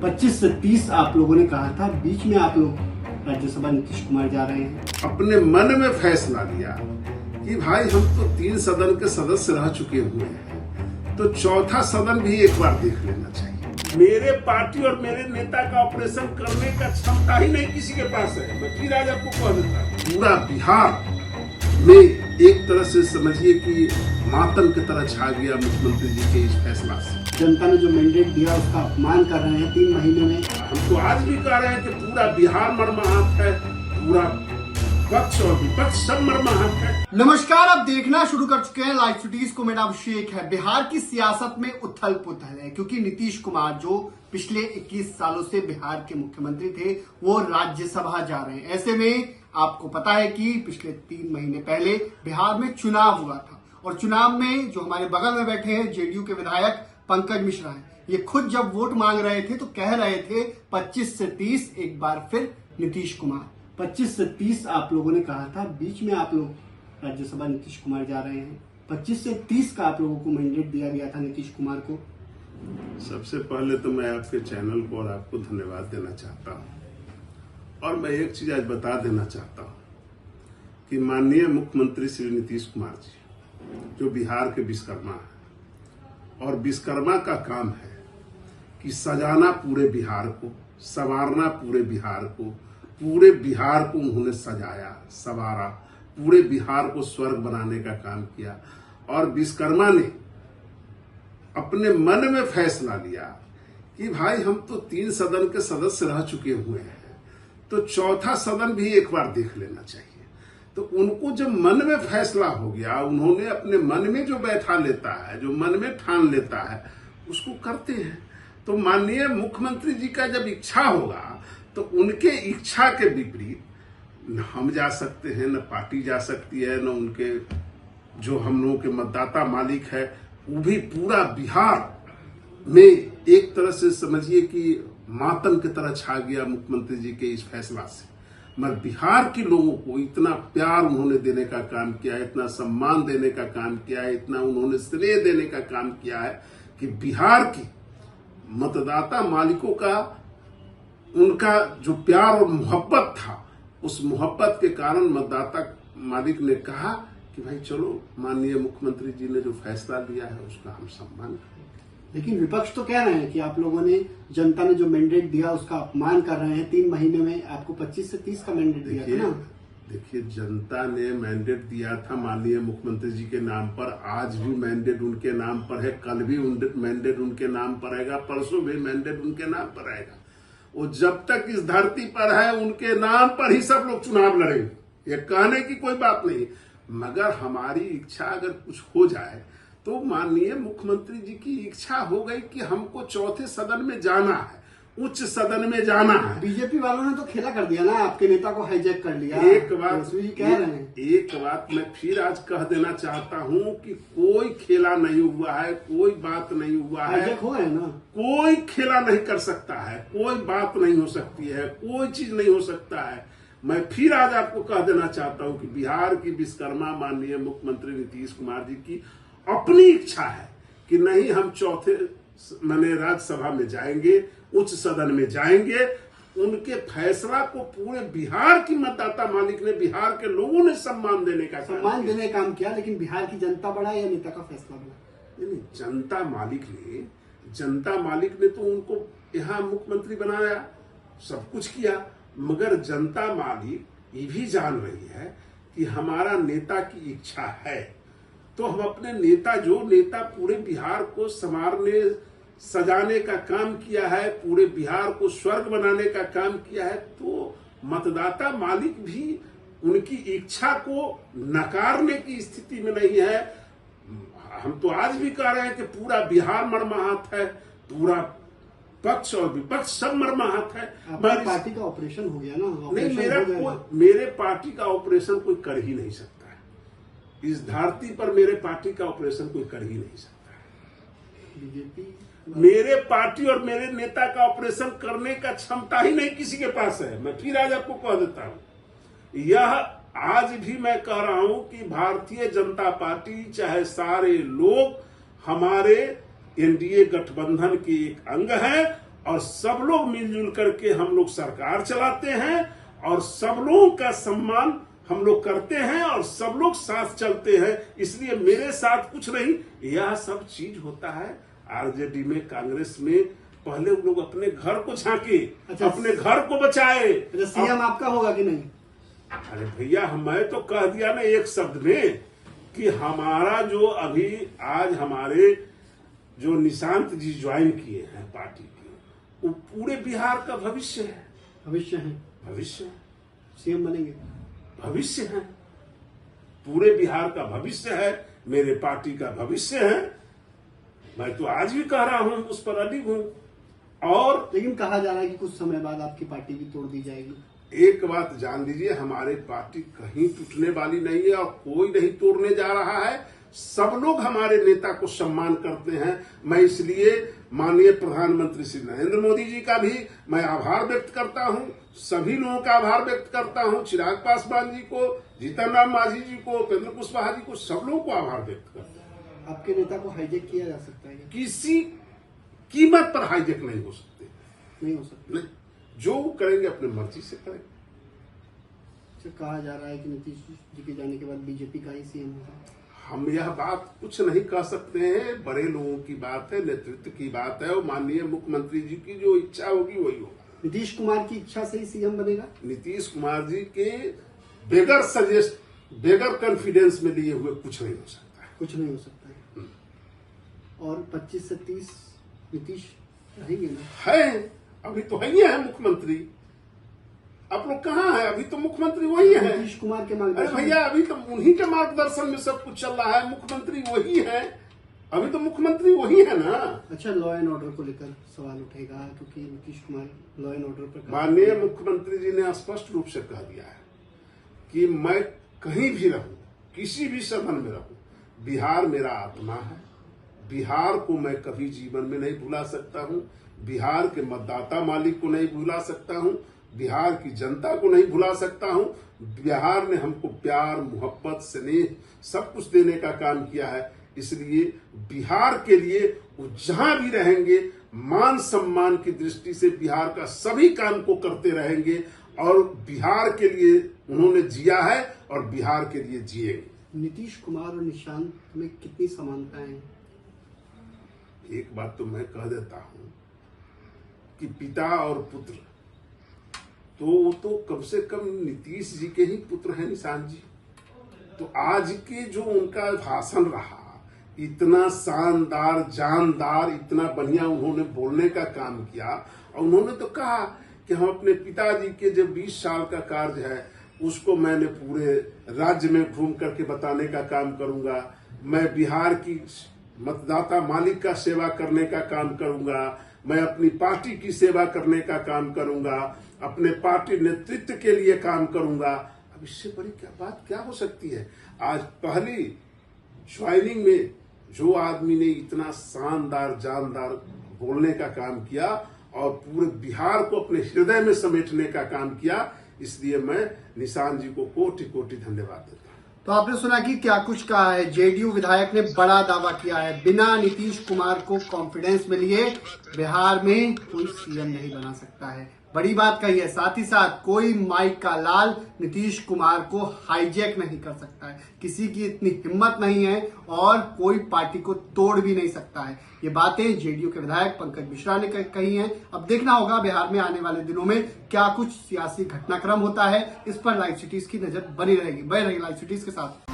25 से 30 आप लोगों ने कहा था, बीच में आप लोग राज्यसभा नीतीश कुमार जा रहे हैं। अपने मन में फैसला लिया कि भाई हम तो 3 सदन के सदस्य रह चुके हुए हैं, तो चौथा सदन भी एक बार देख लेना चाहिए। मेरे पार्टी और मेरे नेता का ऑपरेशन करने का क्षमता ही नहीं किसी के पास है। मैं फिर आज आपको कह देता हूं, पूरा बिहार में एक तरह से समझिए कि मातम की तरह छा गया मुख्यमंत्री जी के इस फैसला से। जनता ने जो मैंडेट दिया उसका अपमान कर रहे हैं 3 महीने में। हम तो आज भी कह रहे हैं कि पूरा बिहार मर्माहत है, पूरा पक्ष और विपक्ष सब मर्माहत है। नमस्कार, आप देखना शुरू कर चुके हैं लाइव सिटीज को। मेरा अभिषेक है। बिहार की सियासत में उथल पुथल है, क्योंकि नीतीश कुमार जो पिछले 21 सालों से बिहार के मुख्यमंत्री थे, वो राज्यसभा जा रहे हैं। ऐसे में आपको पता है कि पिछले 3 महीने पहले बिहार में चुनाव हुआ था, और चुनाव में जो हमारे बगल में बैठे हैं जेडीयू के विधायक पंकज मिश्रा हैं, ये खुद जब वोट मांग रहे थे तो कह रहे थे 25 से 30 एक बार फिर नीतीश कुमार। 25 से 30 आप लोगों ने कहा था, बीच में आप लोग राज्यसभा नीतीश कुमार जा रहे हैं। 25 से 30 का आप लोगों को मैंडेट दिया गया था नीतीश कुमार को। सबसे पहले तो मैं आपके चैनल को और आपको धन्यवाद देना चाहता हूं, और मैं एक चीज आज बता देना चाहता हूं कि माननीय मुख्यमंत्री श्री नीतीश कुमार जी, जो बिहार के विश्वकर्मा हैं, और विश्वकर्मा का काम है कि सजाना पूरे बिहार को, संवारना पूरे बिहार को, पूरे बिहार को उन्होंने सजाया संवारा, पूरे बिहार को स्वर्ग बनाने का काम किया। और विश्वकर्मा ने अपने मन में फैसला लिया कि भाई हम तो 3 सदन के सदस्य रह चुके हुए हैं, तो चौथा सदन भी एक बार देख लेना चाहिए। तो उनको जब मन में फैसला हो गया, उन्होंने अपने मन में जो बैठा लेता है, जो मन में ठान लेता है, उसको करते हैं। तो माननीय मुख्यमंत्री जी का जब इच्छा होगा, तो उनके इच्छा के विपरीत न हम जा सकते हैं, न पार्टी जा सकती है, न उनके जो हम लोगों के मतदाता मालिक है, वो भी पूरा बिहार में एक तरह से समझिए कि मातम की तरह छा गया मुख्यमंत्री जी के इस फैसला से। मगर बिहार के लोगों को इतना प्यार उन्होंने देने का काम किया है, इतना सम्मान देने का काम किया है, इतना उन्होंने स्नेह देने का काम किया है कि बिहार के मतदाता मालिकों का उनका जो प्यार और मोहब्बत था, उस मोहब्बत के कारण मतदाता मालिक ने कहा कि भाई चलो, माननीय मुख्यमंत्री जी ने जो फैसला लिया है उसका हम सम्मान करें। लेकिन विपक्ष तो कह रहे हैं कि आप लोगों ने, जनता ने जो मैंडेट दिया उसका अपमान कर रहे हैं। 3 महीने में आपको 25 से 30 का मैंडेट दिया था ना। देखिए, जनता ने मैंडेट दिया था माननीय मुख्यमंत्री जी के नाम पर। आज भी मैंडेट उनके नाम पर है, कल भी मैंडेट उनके नाम पर रहेगा, परसों भी मैंडेट उनके नाम पर रहेगा। वो जब तक इस धरती पर है, उनके नाम पर ही सब लोग चुनाव लड़ेंगे। ये कहने की कोई बात नहीं, मगर हमारी इच्छा अगर कुछ हो जाए, तो माननीय मुख्यमंत्री जी की इच्छा हो गई कि हमको चौथे सदन में जाना है, उच्च सदन में जाना है। बीजेपी वालों ने तो खेला कर दिया ना, आपके नेता को हाईजैक कर लिया। एक बात कह रहे हैं, एक बात मैं फिर आज कह देना चाहता हूं कि कोई खेला नहीं हुआ है, कोई बात नहीं हुआ है। हाईजैक हो गए ना, कोई खेला नहीं कर सकता है, कोई बात नहीं हो सकती है, कोई चीज नहीं हो सकता है। मैं फिर आज आपको कह देना चाहता हूं कि बिहार की विश्वकर्मा माननीय मुख्यमंत्री नीतीश कुमार जी की अपनी इच्छा है कि नहीं, हम चौथे माने राज्यसभा में जाएंगे, उच्च सदन में जाएंगे। उनके फैसला को पूरे बिहार की मतदाता मालिक ने, बिहार के लोगों ने सम्मान देने का काम किया। लेकिन बिहार की जनता बड़ा या नेता का फैसला बड़ा? नहीं, जनता मालिक ने तो उनको यहाँ मुख्यमंत्री बनाया, सब कुछ किया। मगर जनता मालिक ये भी जान रही है कि हमारा नेता की इच्छा है, तो हम अपने नेता, जो नेता पूरे बिहार को संवारने सजाने का काम किया है, पूरे बिहार को स्वर्ग बनाने का काम किया है, तो मतदाता मालिक भी उनकी इच्छा को नकारने की स्थिति में नहीं है। हम तो आज भी कह रहे हैं कि पूरा बिहार मर्माहत है, पूरा पक्ष और विपक्ष सब मर्माहत है। पार्टी का ऑपरेशन हो गया ना? नहीं, मेरे पार्टी का ऑपरेशन कोई कर ही नहीं सकता है। इस धरती पर मेरे पार्टी का ऑपरेशन कोई कर ही नहीं सकता है। बीजेपी, मेरे पार्टी और मेरे नेता का ऑपरेशन करने का क्षमता ही नहीं किसी के पास है। मैं फिर आज आपको कह देता हूं, यह आज भी मैं कह रहा हूं कि भारतीय जनता पार्टी, चाहे सारे लोग हमारे एनडीए गठबंधन के एक अंग है, और सब लोग मिलजुल करके हम लोग सरकार चलाते हैं और सब लोगों का सम्मान हम लोग करते हैं और सब लोग साथ चलते हैं। इसलिए मेरे साथ कुछ नहीं, यह सब चीज होता है आरजेडी में, कांग्रेस में। पहले लोग अपने घर को झांके, अच्छा, अपने घर को बचाए। सीएम आपका होगा कि नहीं? अरे भैया, मैं तो कह दिया ना एक शब्द में कि हमारा जो अभी आज हमारे जो निशांत जी ज्वाइन किए हैं पार्टी के, वो पूरे बिहार का भविष्य है। भविष्य है, भविष्य सीएम बनेंगे, भविष्य है, पूरे बिहार का भविष्य है, मेरे पार्टी का भविष्य है। मैं तो आज भी कह रहा हूं, उस पर अडिग हूं। और लेकिन कहा जा रहा है कि कुछ समय बाद आपकी पार्टी भी तोड़ दी जाएगी। एक बात जान लीजिए, हमारे पार्टी कहीं टूटने वाली नहीं है और कोई नहीं तोड़ने जा रहा है। सब लोग हमारे नेता को सम्मान करते हैं। मैं इसलिए माननीय प्रधानमंत्री श्री नरेंद्र मोदी जी का भी मैं आभार व्यक्त करता हूं, सभी लोगों का आभार व्यक्त करता हूं, चिराग पासवान जी को, जीतन राम मांझी जी को, उपेंद्र कुशवाहा जी को, सब लोगों को आभार व्यक्त करता हूं। आपके नेता को हाईजैक किया जा सकता है? किसी कीमत पर हाईजैक नहीं हो सकते, नहीं हो सकता। नहीं, जो करेंगे अपने मर्जी से करेंगे। कहा जा रहा है कि नीतीश जी के जाने के बाद बीजेपी का ही सीएम होगा। हम यह बात कुछ नहीं कह सकते हैं, बड़े लोगों की बात है, नेतृत्व की बात है और माननीय मुख्यमंत्री जी की जो इच्छा होगी वही होगा। नीतीश कुमार की इच्छा से ही सीएम बनेगा? नीतीश कुमार जी के बेगर सजेस्ट, बेगर कॉन्फिडेंस में लिए हुए कुछ नहीं हो सकता है। कुछ नहीं हो सकता है। और 25 से 30 नीतीश रहेंगे ना? है, अभी तो है मुख्यमंत्री। आप लोग कहाँ है? अभी तो मुख्यमंत्री वही है, नीतीश कुमार के अरे मार्गदर्शन। भैया, अभी तो उन्हीं के मार्गदर्शन में सब कुछ चल रहा है। मुख्यमंत्री वही है, अभी तो मुख्यमंत्री वही है ना। अच्छा, लॉ एंड ऑर्डर को लेकर सवाल उठेगा क्योंकि Nitish Kumar law and order पर माननीय मुख्यमंत्री जी ने स्पष्ट रूप से कह दिया है कि मैं कहीं भी रहूं, किसी भी सदन में रहूं, बिहार मेरा आत्मा है। बिहार को मैं कभी जीवन में नहीं भुला सकता हूं, बिहार के मतदाता मालिक को नहीं भुला सकता हूं, बिहार की जनता को नहीं भुला सकता हूं। बिहार ने हमको प्यार, मोहब्बत, स्नेह सब कुछ देने का काम किया है। इसलिए बिहार के लिए वो जहां भी रहेंगे, मान सम्मान की दृष्टि से बिहार का सभी काम को करते रहेंगे और बिहार के लिए उन्होंने जिया है और बिहार के लिए जिएंगे। नीतीश कुमार और निशांत में कितनी समानताएं हैं? एक बात तो मैं कह देता हूं कि पिता और पुत्र, तो वो तो कम से कम नीतीश जी के ही पुत्र हैं निशांत जी। तो आज के जो उनका भाषण रहा, इतना शानदार, जानदार, इतना बढ़िया उन्होंने बोलने का काम किया और उन्होंने तो कहा कि हम अपने पिताजी के जो 20 साल का कार्य है उसको मैंने पूरे राज्य में घूम करके बताने का काम करूंगा। मैं बिहार की मतदाता मालिक का सेवा करने का काम करूंगा, मैं अपनी पार्टी की सेवा करने का काम करूंगा, अपने पार्टी नेतृत्व के लिए काम करूंगा। अब इससे बड़ी क्या बात क्या हो सकती है? आज पहली ज्वाइनिंग में जो आदमी ने इतना शानदार, जानदार बोलने का काम किया और पूरे बिहार को अपने हृदय में समेटने का काम किया, इसलिए मैं निशांत जी को कोटि कोटि धन्यवाद देता हूं। तो आपने सुना कि क्या कुछ कहा है। जेडीयू विधायक ने बड़ा दावा किया है, बिना नीतीश कुमार को कॉन्फिडेंस में लिए बिहार में कोई सीएम नहीं बना सकता है। बड़ी बात कही है। साथ ही साथ कोई माइक का लाल नीतीश कुमार को हाईजैक नहीं कर सकता है, किसी की इतनी हिम्मत नहीं है और कोई पार्टी को तोड़ भी नहीं सकता है। ये बातें जेडीयू के विधायक पंकज मिश्रा ने कही हैं। अब देखना होगा बिहार में आने वाले दिनों में क्या कुछ सियासी घटनाक्रम होता है। इस पर लाइव सिटीज की नजर बनी रहेगी। लाइव सिटीज के साथ